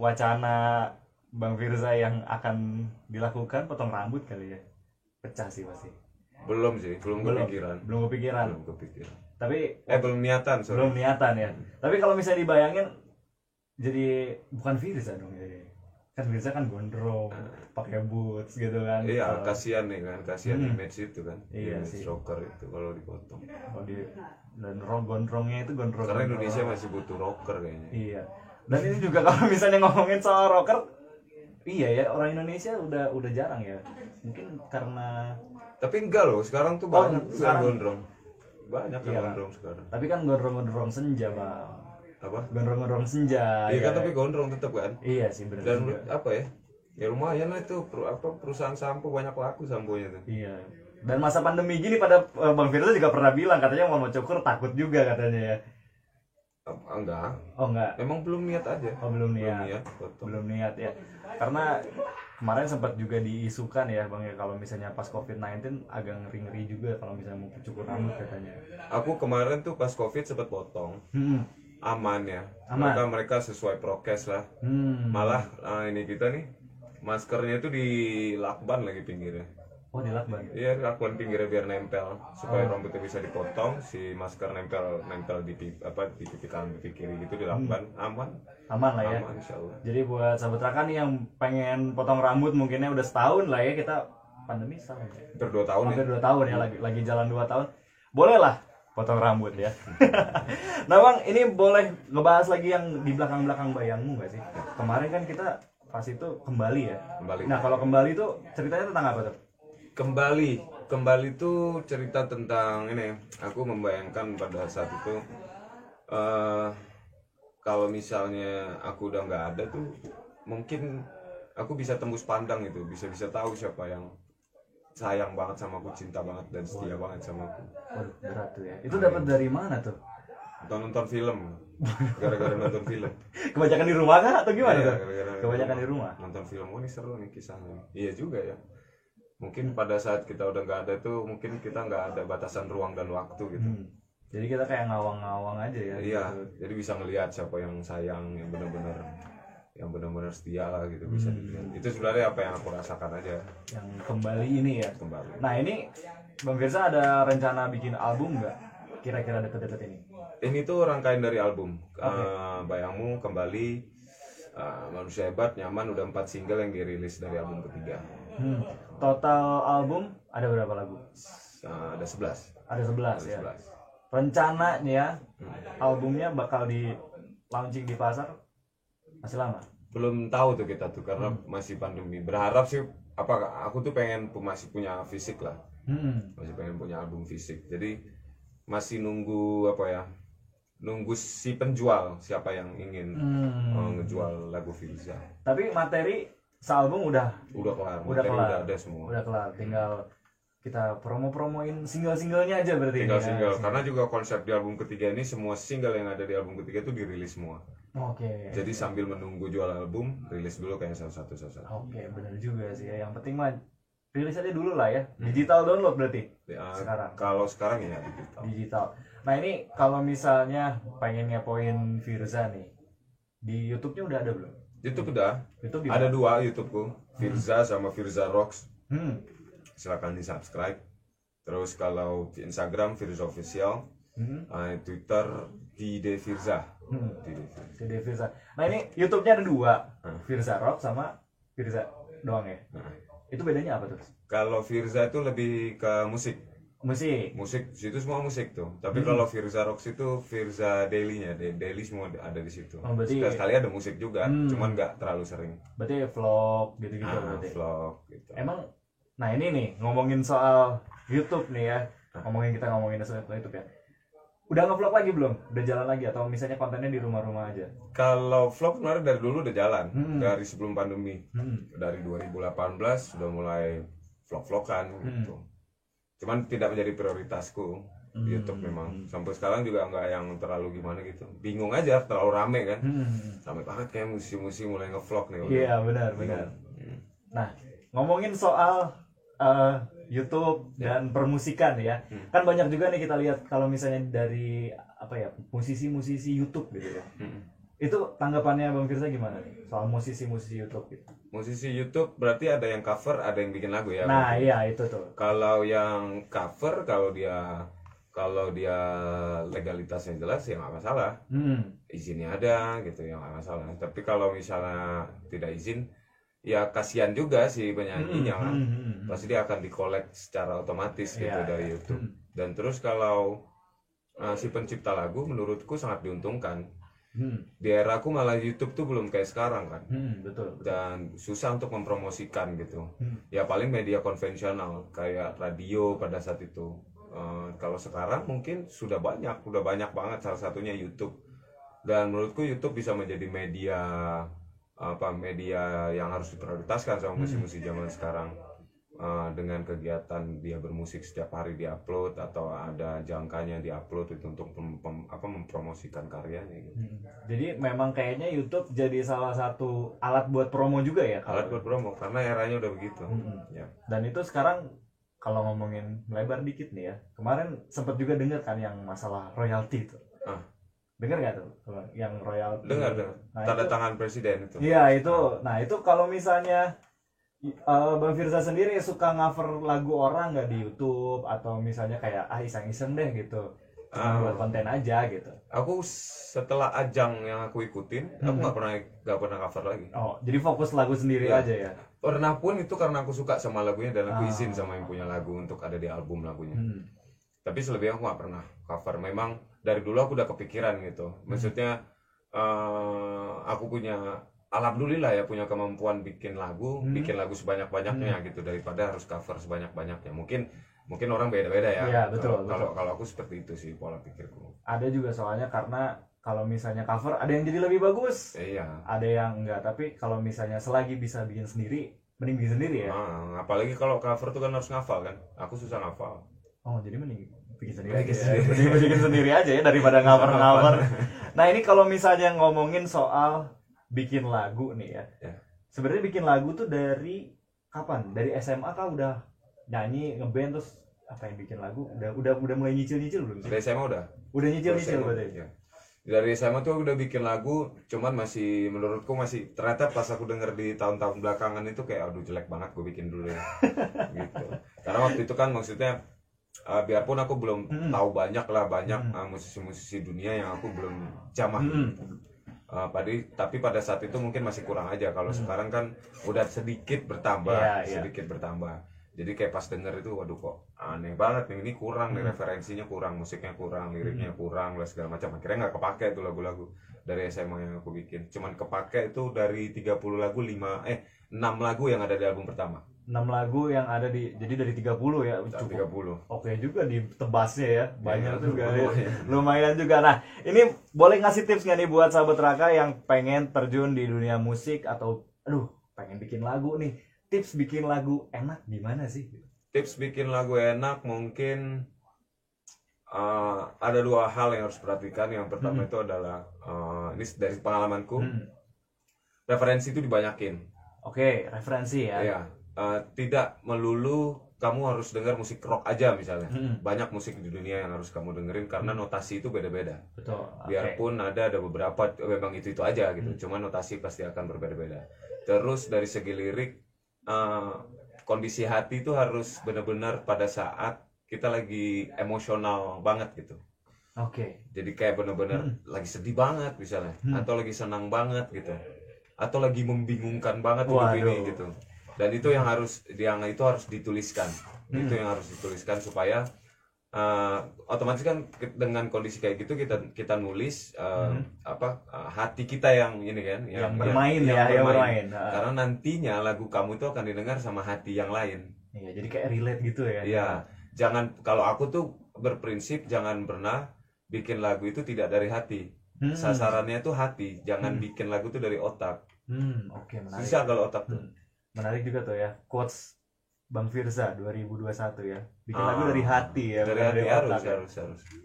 wacana Bang Firza yang akan dilakukan potong rambut kali ya? Pecah sih pasti. Belum sih, belum kepikiran. Belum kepikiran. Tapi belum niatan, sorry. Belum niatan ya. Tapi kalau misalnya dibayangin jadi bukan Firza dong ya. Kan Firza kan gondrong, pakai boots gitu kan. Iya, kasihan nih kan, kasihan image itu kan. Iya image sih. rocker itu kalau dipotong. Dan gondrongnya itu gondrong. Karena Indonesia masih butuh rocker kayaknya. Iya. Dan ini juga kalau misalnya ngomongin soal rocker, iya ya, orang Indonesia udah jarang ya. Mungkin karena tapi enggak loh, sekarang tuh banyak sekarang gondrong. Banyak yang gondrong sekarang. Tapi kan gondrong senja, Bang. Apa? Gondrong senja. Iya kan, tapi gondrong tetap kan. Iya sih, benar. Dan apa ya? Ya lumayan lah itu perusahaan sampo banyak laku samponya tuh. Iya. Dan masa pandemi gini pada Bang Firza juga pernah bilang katanya mau cukur takut juga katanya ya. Enggak. Oh enggak. Emang belum niat aja. Oh belum niat. Belum niat ya. Karena kemarin sempat juga diisukan ya Bang ya, kalau misalnya pas COVID-19 agak ngeri-ngeri juga kalau misalnya mau cukur rambut katanya. Aku kemarin tuh pas COVID sempat potong. Aman ya. Mereka sesuai prokes lah. Malah ini kita nih maskernya itu dilakban lagi pinggirnya. Oh, dilakban. Iya, lakban pinggirnya biar nempel supaya rambutnya bisa dipotong, si masker nempel di pipi kanan pipi kiri gitu dilakban. Aman lah ya. Aman insyaallah. Jadi buat sahabat Raka nih yang pengen potong rambut mungkinnya udah setahun lah ya, kita pandemi setahun ya. Hampir 2 tahun. Hampir 2 tahun ya, lagi jalan 2 tahun. Boleh lah potong rambut ya. Nah Bang, ini boleh ngebahas lagi yang di belakang-belakang bayangmu gak sih? Kemarin kan kita pas itu kembali ya. Nah kalau kembali tuh ceritanya tentang apa tuh? Kembali tuh cerita tentang ini. Aku membayangkan pada saat itu kalau misalnya aku udah nggak ada tuh, mungkin aku bisa tembus pandang itu, bisa tahu siapa yang sayang banget sama aku, cinta banget dan setia banget sama aku. Waduh, berat tuh ya. Itu dapat dari mana tuh? Nonton film. Gara-gara nonton film. Kebanyakan di rumah kan atau gimana tuh? Gara-gara Kebanyakan di rumah. Nonton film, ini seru nih kisahnya. Iya juga ya. Mungkin pada saat kita udah nggak ada tuh, mungkin kita nggak ada batasan ruang dan waktu gitu. Jadi kita kayak ngawang-ngawang aja ya. Iya, gitu. Jadi bisa ngelihat siapa yang sayang, yang benar-benar setia lah gitu, bisa dilihat. Itu sebenarnya apa yang aku rasakan aja. Yang kembali ini ya. Kembali. Nah ini Bang Firza ada rencana bikin album nggak? Kira-kira deket-deket ini? Ini tuh rangkaian dari album. Bayangmu, Kembali, Manusia Hebat, Nyaman, udah 4 single yang dirilis dari album ketiga. Total album ada berapa lagu? Ada 11. Ada 11 ya. Rencananya albumnya bakal di launching di pasar masih lama? Belum tahu tuh kita tuh karena masih pandemi. Berharap sih aku tuh pengen masih punya fisik lah. Masih pengen punya album fisik. Jadi masih nunggu nunggu si penjual siapa yang ingin ngejual lagu Firza. Tapi materi sealbum udah kelar. Udah ada semua. Udah kelar, tinggal kita promoin single-singlenya aja berarti. Tinggal single, karena juga konsep di album ketiga ini semua single yang ada di album ketiga itu dirilis semua. Oke. Jadi sambil menunggu jual album, rilis dulu kayak satu-satu. Oke, benar juga sih ya. Yang penting mah rilis aja dulu lah ya. Digital download berarti. Sekarang. Kalau sekarang ya digital. Nah ini kalau misalnya pengen ngepoin Firza nih, di YouTube-nya udah ada belum? YouTube udah. Ada 2 YouTubeku, Firza sama Firza Rocks. Silakan di subscribe. Terus kalau di Instagram Firza Official, Twitter Dide Firza. Dide Firza. Nah ini YouTube-nya ada 2, Firza Rock sama Firza doang ya. Itu bedanya apa tuh? Kalau Firza itu lebih ke musik, situ semua musik tuh. Tapi kalau Firza Rocks itu Firza daily-nya, daily semua ada di situ. Sekali ada musik juga, cuman nggak terlalu sering. Berarti vlog gitu-gitu berarti. Vlog gitu. Emang, nah ini nih ngomongin soal YouTube nih ya, ngomongin soal YouTube ya. Udah nge-vlog lagi belum? Udah jalan lagi atau misalnya kontennya di rumah-rumah aja? Kalau vlog sebenarnya dari dulu udah jalan, dari sebelum pandemi. Dari 2018 sudah mulai vlog-vlogan gitu. Cuman tidak menjadi prioritasku. YouTube memang sampai sekarang juga nggak yang terlalu gimana gitu. Bingung aja, terlalu rame kan. Sampai banget kayak musim-musim mulai nge-vlog nih. Iya, benar. Nah, ngomongin soal YouTube dan permusikan ya. Kan banyak juga nih kita lihat kalau misalnya dari musisi-musisi YouTube gitu ya. Itu tanggapannya Bang Firza gimana nih soal musisi-musisi YouTube gitu? Musisi YouTube berarti ada yang cover, ada yang bikin lagu ya. Nah, berarti. iya itu tuh. Kalau yang cover, kalau dia legalitasnya jelas ya nggak masalah. Izinnya ada gitu ya nggak masalah. Tapi kalau misalnya tidak izin, ya kasihan juga si penyanyinya kan. Pasti dia akan di-collect secara otomatis gitu dari YouTube. Dan terus kalau si pencipta lagu menurutku sangat diuntungkan. Di era aku malah YouTube tuh belum kayak sekarang kan. Betul. Dan susah untuk mempromosikan gitu. Ya paling media konvensional kayak radio pada saat itu. Kalau sekarang mungkin sudah banyak banget, salah satunya YouTube. Dan menurutku YouTube bisa menjadi media yang harus diprioritaskan sama musisi zaman sekarang. Dengan kegiatan dia bermusik setiap hari diupload atau ada jangkanya diupload itu untuk mempromosikan karyanya gitu. Jadi memang kayaknya YouTube jadi salah satu alat buat promo juga ya? Alat buat promo karena eranya udah begitu. Ya. Dan itu sekarang kalau ngomongin lebar dikit nih ya, kemarin sempat juga dengar kan yang masalah royalti itu. Dengar nggak tuh yang royalti? Dengar. Nah, tanda tangan presiden itu. Iya itu. Nah itu kalau misalnya Bang Firza sendiri suka cover lagu orang nggak di YouTube atau misalnya kayak iseng-iseng deh gitu, cuma buat konten aja gitu. Aku setelah ajang yang aku ikutin, aku nggak pernah cover lagi. Oh, jadi fokus lagu sendiri aja ya? Pernah pun itu karena aku suka sama lagunya dan aku izin sama yang punya lagu untuk ada di album lagunya. Tapi selebihnya aku nggak pernah cover. Memang dari dulu aku udah kepikiran gitu. Maksudnya aku punya, alhamdulillah ya punya kemampuan bikin lagu sebanyak-banyaknya gitu daripada harus cover sebanyak-banyaknya. Mungkin orang beda-beda ya. Iya, betul. Kalau aku seperti itu sih pola pikirku. Ada juga soalnya karena kalau misalnya cover ada yang jadi lebih bagus. Iya. Ada yang enggak, tapi kalau misalnya selagi bisa bikin sendiri, mending bikin sendiri ya. Apalagi kalau cover tuh kan harus ngafal kan. Aku susah ngafal. Oh, jadi mending bikin sendiri aja. Mending bikin sendiri aja ya daripada cover. Nah, ini kalau misalnya ngomongin soal bikin lagu nih ya. Sebenarnya bikin lagu tuh dari kapan? Dari SMA kah udah nyanyi, ngeband, terus apa yang bikin lagu? Udah mulai nyicil-nyicil belum sih? Dari SMA udah. Udah nyicil-nyicil berarti. Ya. Dari SMA tuh udah bikin lagu, cuman menurutku masih ternyata pas aku denger di tahun-tahun belakangan itu kayak aduh jelek banget gue bikin dulu ya. Gitu. Karena waktu itu kan maksudnya biarpun aku belum tahu banyak musisi-musisi dunia yang aku belum jamah. Tapi pada saat itu mungkin masih kurang aja. Kalau sekarang kan udah sedikit bertambah. Jadi kayak pas denger itu waduh kok aneh banget nih, ini kurang nih, referensinya kurang, musiknya kurang, liriknya kurang, segala macam. Akhirnya nggak kepake tuh lagu-lagu dari SMA yang aku bikin. Cuman kepake itu dari 30 lagu 6 lagu yang ada di album pertama. 6 lagu yang ada jadi dari 30 ya, cukup. 30. Oke juga ditebasnya ya, banyak juga ya. Lumayan juga. Nah, ini boleh ngasih tips nggak nih buat sahabat Raka yang pengen terjun di dunia musik atau pengen bikin lagu nih? Tips bikin lagu enak gimana sih? Tips bikin lagu enak mungkin ada 2 hal yang harus perhatikan. Yang pertama itu adalah ini dari pengalamanku, referensi itu dibanyakin. Oke, referensi ya. Iya. Tidak melulu kamu harus dengar musik rock aja misalnya. Banyak musik di dunia yang harus kamu dengerin karena notasi itu beda-beda. Betul. Biarpun ada beberapa memang itu aja gitu. Cuma notasi pasti akan berbeda-beda. Terus dari segi lirik, kondisi hati itu harus benar-benar pada saat kita lagi emosional banget gitu. Oke. Jadi kayak benar-benar lagi sedih banget misalnya, atau lagi senang banget gitu, atau lagi membingungkan banget hidup ini gitu. Dan itu yang harus dituliskan. Itu yang harus dituliskan supaya otomatis kan dengan kondisi kayak gitu kita nulis hati kita yang ini kan yang bermain. Karena nantinya lagu kamu itu akan didengar sama hati yang lain. Iya, jadi kayak relate gitu ya. Iya. Kalau aku tuh berprinsip jangan pernah bikin lagu itu tidak dari hati. Sasarannya tuh hati, jangan bikin lagu tuh dari otak. Oke, menarik. Susah kalau otak tuh. Menarik juga tuh ya, quotes Bang Firza 2021 ya. Bikin lagu dari hati ya. Dari hati harus.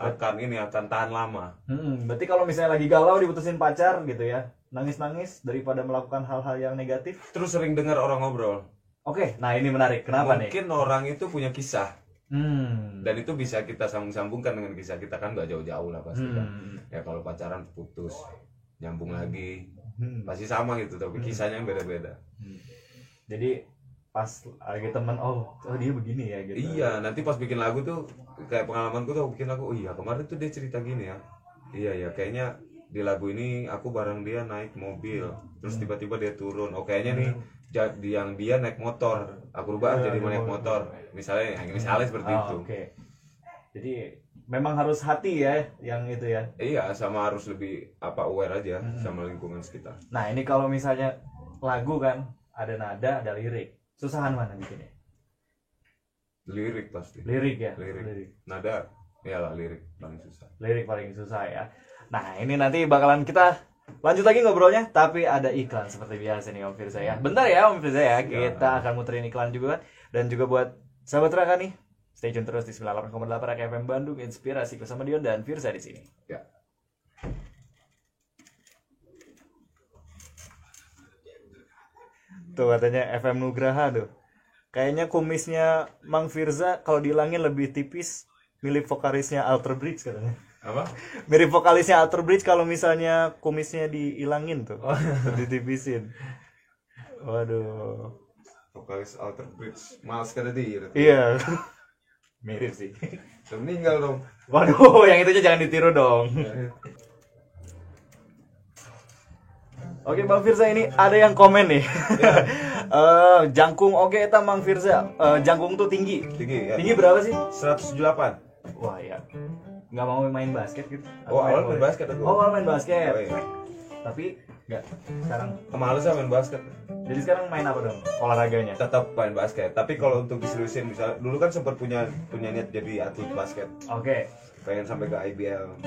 Akan tahan lama. Berarti kalau misalnya lagi galau diputusin pacar gitu ya, nangis-nangis daripada melakukan hal-hal yang negatif. Terus sering dengar orang ngobrol. Oke, nah ini menarik. Kenapa nih? Mungkin orang itu punya kisah. Dan itu bisa kita sambung-sambungkan dengan kisah kita kan nggak jauh-jauh lah pasti kan. Ya kalau pacaran putus, nyambung lagi. Pasti sama gitu, tapi kisahnya beda-beda. Jadi pas lagi temen, oh dia begini ya gitu. Iya, nanti pas bikin lagu tuh kayak pengalamanku tuh bikin lagu, oh iya kemarin tuh dia cerita gini ya. Iya ya, kayaknya di lagu ini aku bareng dia naik mobil, terus tiba-tiba dia turun. Oh kayaknya nih jadi yang dia naik motor, aku rubah jadi naik motor. Misalnya seperti itu. Oke. Jadi memang harus hati ya yang itu ya. Iya, sama harus lebih aware aja sama lingkungan sekitar. Nah, ini kalau misalnya lagu kan ada nada, ada lirik. Susahan mana bikinnya? Lirik pasti. Lirik ya. Lirik. Nada, iyalah lirik paling susah. Lirik paling susah ya. Nah, ini nanti bakalan kita lanjut lagi ngobrolnya, tapi ada iklan seperti biasa nih Om Firza ya. Bentar ya Om Firza ya, kita akan muterin iklan juga. Dan juga buat sahabat Raka nih, stay tune terus di 98,8 Raka FM Bandung, inspirasi bersama Dion dan Firza di sini. Ya. Tuh katanya FM Nugraha tuh. Kayaknya kumisnya Mang Firza kalau dihilangin lebih tipis, mirip vokalisnya Alter Bridge katanya. Apa? Mirip vokalisnya Alter Bridge kalau misalnya kumisnya dihilangin tuh. Ditipisin. Waduh. Vokalis Alter Bridge, Miles Kennedy. Iya. Mirip sih. Sudah meninggal dong. Waduh, yang itu jangan ditiru dong. Oke Bang Firza, ini ada yang komen nih. Jangkung oke eta Bang Firza. Jangkung tuh tinggi. Tinggi ya. Tinggi berapa sih? 178. Wah ya. Nggak mau main basket gitu. Oh, awal main basket aku. Oh, awal main basket. Oh, iya. Tapi nggak sekarang. Males ya main basket. Jadi sekarang main apa dong? Olahraganya? Tetap main basket. Tapi kalau untuk diseriusin, misalnya dulu kan sempat punya niat jadi atlet basket. Oke. Pengen sampai ke IBL.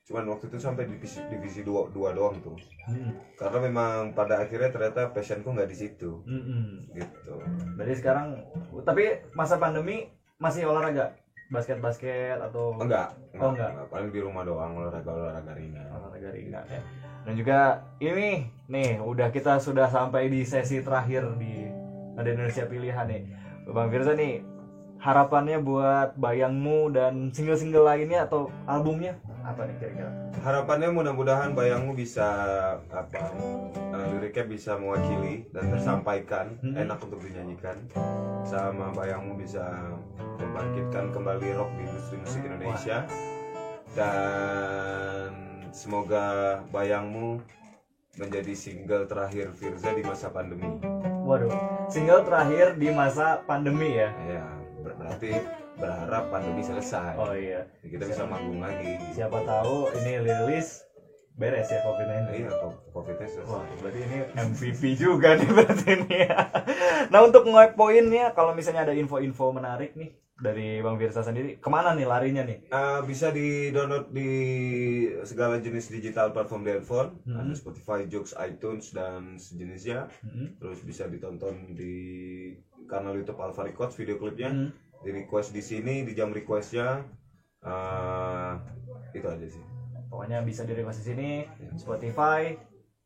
Cuman waktu itu sampai divisi 2 doang tuh. Karena memang pada akhirnya ternyata passionku nggak di situ. Gitu. Berarti sekarang, tapi masa pandemi masih olahraga? Basket atau enggak. Enggak. Paling di rumah doang olahraga ringan. Olahraga ringan ya. Dan juga ini nih udah sudah sampai di sesi terakhir di Nada Indonesia Pilihan nih. Bang Firza nih, harapannya buat Bayangmu dan single-single lainnya atau albumnya apa nih kira-kira? Harapannya mudah-mudahan Bayangmu bisa liriknya bisa mewakili dan tersampaikan, enak untuk dinyanyikan, sama Bayangmu bisa membangkitkan kembali rock di industri musik Indonesia. Dan semoga Bayangmu menjadi single terakhir Firza di masa pandemi. Waduh, single terakhir di masa pandemi ya? Ya, berarti berharap pandemi selesai. Oh iya. Kita bisa manggung lagi. Siapa tahu ini rilis beres ya COVID-19. Iya, COVID-nya selesai. Wah, berarti ini MVP juga nih berarti ini ya. Nah, untuk ngepoinnya kalau misalnya ada info-info menarik nih dari Bang Firza sendiri, kemana nih larinya nih? Bisa di-download di segala jenis digital platform di handphone, ada Spotify, Joox, iTunes dan sejenisnya. Terus bisa ditonton di kanal YouTube Alpha Records video klipnya. Di request di sini di jam requestnya. Itu aja sih. Pokoknya bisa di request di sini, Spotify,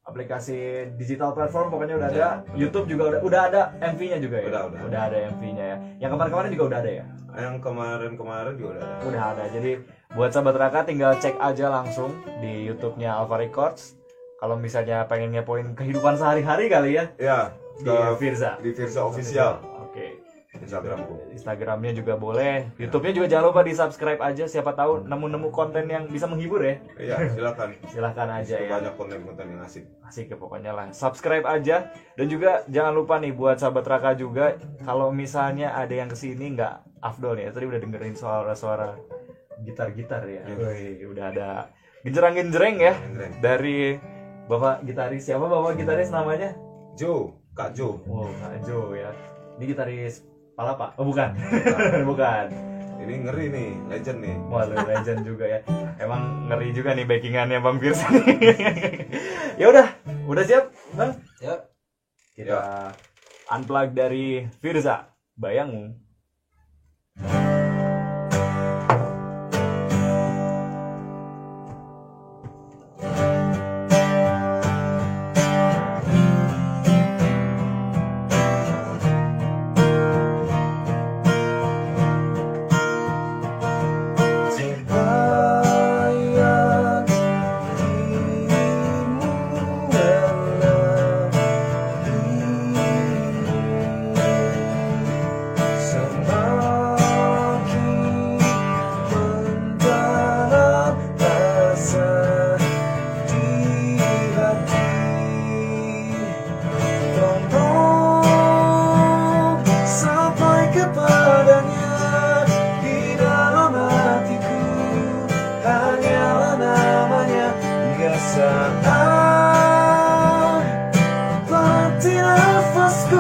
aplikasi digital platform pokoknya udah ada. YouTube juga udah ada MV-nya juga ya. Udah ada MV-nya ya. Yang kemarin-kemarin juga udah ada ya. Yang kemarin juga udah ada. Udah ada. Jadi buat sahabat Raka tinggal cek aja langsung di YouTube-nya Alpha Records. Kalau misalnya pengen ngepoin kehidupan sehari-hari kali ya. Ya, di Firza. Di Firza Official. Oke. Instagramnya juga boleh. YouTube-nya juga jangan lupa di-subscribe aja, siapa tahu nemu-nemu konten yang bisa menghibur ya. Iya, silakan. Silakan aja ya. Banyak konten-konten yang asik. Asik ya pokoknya lah. Subscribe aja dan juga jangan lupa nih buat sahabat Raka juga kalau misalnya ada yang kesini nggak afdol nih. Tadi udah dengerin suara-suara gitar-gitar ya. Wih, udah ada genjerang-genjreng ya dari Bapak gitaris. Siapa Bapak gitaris namanya? Kak Jo. Oh, Kak Jo ya. Ini gitaris Palapa? Oh bukan. Bukan. Ini ngeri nih, legend nih. Wah, legend juga ya. Emang ngeri juga nih backingannya Bang Firza. Ya udah siap, Bang? Ya. Kita unplug dari Firza, Bayangmu. saat berhenti nafasku,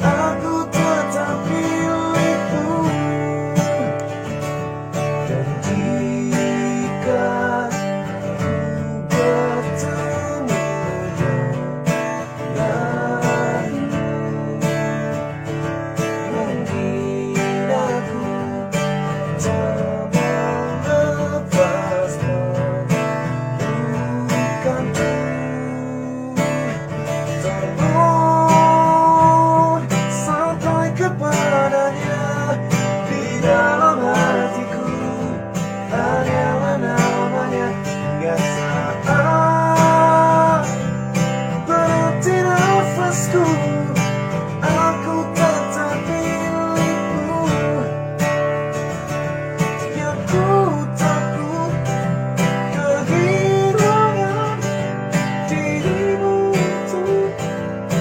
aku tetap milikmu. Dan jika ku bertemu denganmu, mungkin aku tak melepas pelukanku. Tolong sampai kepadanya di dalam hatiku, hanyalah namanya. Hingga saat berhenti nafasku, aku tetap milikmu. Yang ku takut kehilangan dirimu untuk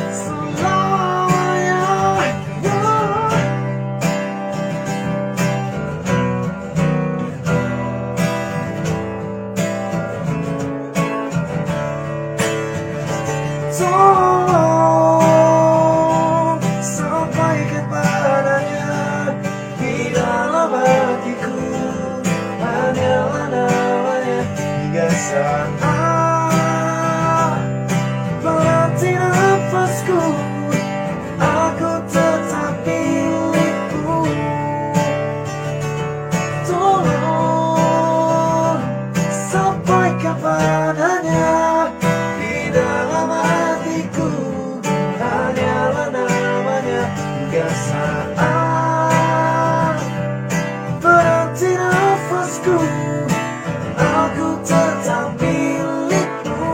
selamanya. Tolong sampaikan padanya di dalam hatiku, hanyalah namanya. Hingga saat berhenti nafasku, aku tetap milikmu. Tolong sampaikan padanya di dalam hatiku, hanyalah namanya. Hingga saat berhenti nafasku, aku tetap milikmu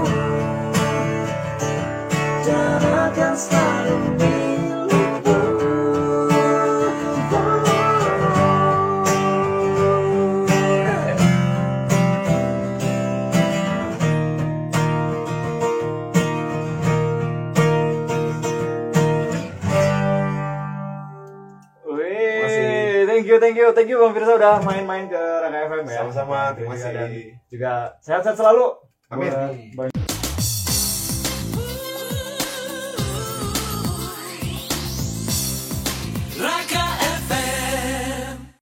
dan akan selalu milikmu. Wih, thank you Bang Firsa udah main-main ke Raka FM ya. Sama-sama, terima kasih. Dan juga sehat-sehat selalu. Amin. Buat Bang